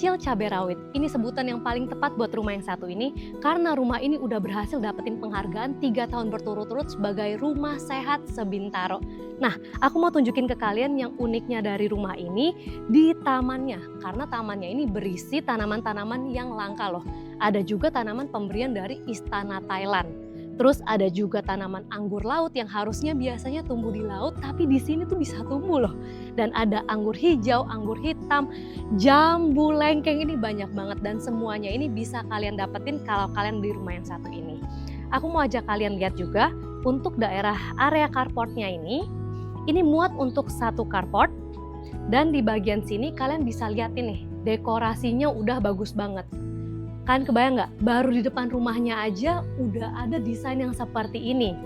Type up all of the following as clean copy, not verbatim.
kecil cabai rawit. Ini sebutan yang paling tepat buat rumah yang satu ini karena rumah ini udah berhasil dapetin penghargaan 3 tahun berturut-turut sebagai rumah sehat sebintaro. Nah, aku mau tunjukin ke kalian yang uniknya dari rumah ini di tamannya. Karena tamannya ini berisi tanaman-tanaman yang langka loh. Ada juga tanaman pemberian dari istana Thailand. Terus ada juga tanaman anggur laut yang harusnya biasanya tumbuh di laut tapi di sini tuh bisa tumbuh loh. Dan ada anggur hijau, anggur hitam, jambu lengkeng, ini banyak banget dan semuanya ini bisa kalian dapetin kalau kalian di rumah yang satu ini. Aku mau ajak kalian lihat juga untuk daerah area carportnya ini muat untuk satu carport dan di bagian sini kalian bisa lihat ini dekorasinya udah bagus banget. Kan kebayang nggak? Baru di depan rumahnya aja udah ada desain yang seperti ini.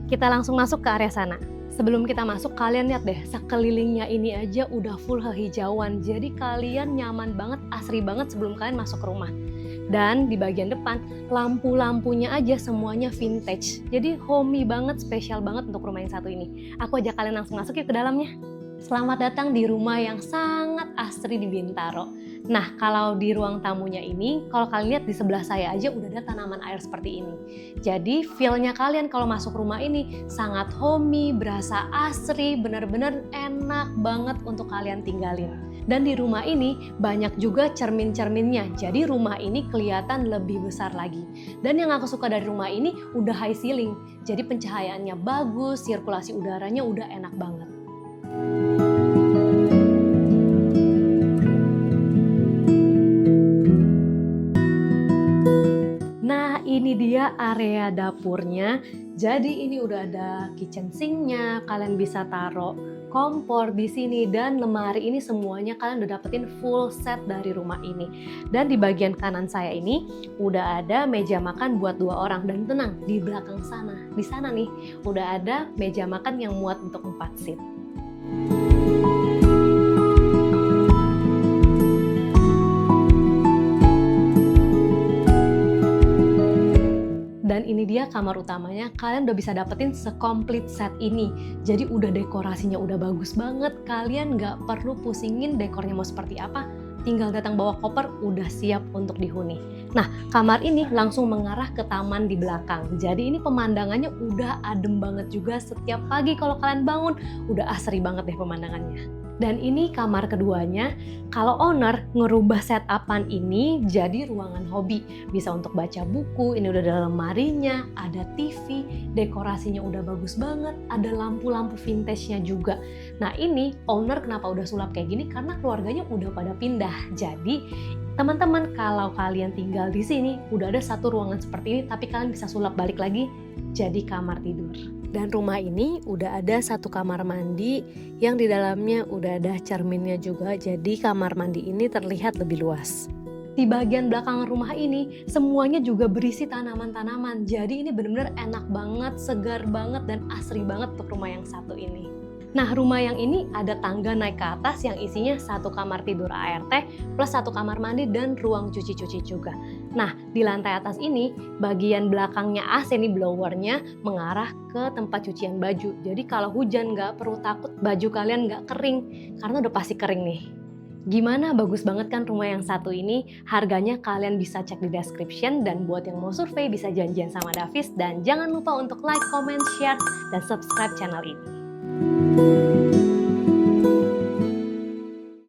Kita langsung masuk ke area sana. Sebelum kita masuk, kalian lihat deh, sekelilingnya ini aja udah full hijauan. Jadi kalian nyaman banget, asri banget sebelum kalian masuk ke rumah. Dan di bagian depan, lampu-lampunya aja semuanya vintage. Jadi homey banget, spesial banget untuk rumah yang satu ini. Aku ajak kalian langsung masuk yuk ke dalamnya. Selamat datang di rumah yang sangat asri di Bintaro. Nah, kalau di ruang tamunya ini, kalau kalian lihat di sebelah saya aja udah ada tanaman air seperti ini. Jadi feel-nya kalian kalau masuk rumah ini sangat homey, berasa asri, benar-benar enak banget untuk kalian tinggalin. Dan di rumah ini banyak juga cermin-cerminnya, jadi rumah ini kelihatan lebih besar lagi. Dan yang aku suka dari rumah ini udah high ceiling, jadi pencahayaannya bagus, sirkulasi udaranya udah enak banget. Nah, ini dia area dapurnya. Jadi ini udah ada kitchen sink-nya, kalian bisa taruh kompor di sini dan lemari ini semuanya kalian udah dapetin full set dari rumah ini. Dan di bagian kanan saya ini udah ada meja makan buat 2 orang dan tenang, di belakang sana, di sana nih udah ada meja makan yang muat untuk 4 seat. Dan ini dia kamar utamanya, kalian udah bisa dapetin sekomplit set ini. Jadi udah dekorasinya udah bagus banget, kalian nggak perlu pusingin dekornya mau seperti apa, tinggal datang bawa koper udah siap untuk dihuni. Nah, kamar ini langsung mengarah ke taman di belakang. Jadi ini pemandangannya udah adem banget juga, setiap pagi kalau kalian bangun udah asri banget deh pemandangannya. Dan ini kamar keduanya, kalau owner ngerubah setupan ini jadi ruangan hobi. Bisa untuk baca buku, ini udah ada lemarinya, ada TV, dekorasinya udah bagus banget, ada lampu-lampu vintage-nya juga. Nah ini owner kenapa udah sulap kayak gini? Karena keluarganya udah pada pindah. Jadi teman-teman kalau kalian tinggal di sini udah ada satu ruangan seperti ini, tapi kalian bisa sulap balik lagi jadi kamar tidur. Dan rumah ini udah ada satu kamar mandi yang di dalamnya udah ada cerminnya juga, jadi kamar mandi ini terlihat lebih luas. Di bagian belakang rumah ini semuanya juga berisi tanaman-tanaman, jadi ini benar-benar enak banget, segar banget dan asri banget untuk rumah yang satu ini. Nah, rumah yang ini ada tangga naik ke atas yang isinya satu kamar tidur ART plus satu kamar mandi dan ruang cuci-cuci juga. Nah, di lantai atas ini bagian belakangnya AC nih blowernya mengarah ke tempat cucian baju. Jadi kalau hujan nggak perlu takut baju kalian nggak kering karena udah pasti kering nih. Gimana, bagus banget kan rumah yang satu ini? Harganya kalian bisa cek di description dan buat yang mau survei bisa janjian sama Davis dan jangan lupa untuk like, comment, share, dan subscribe channel ini.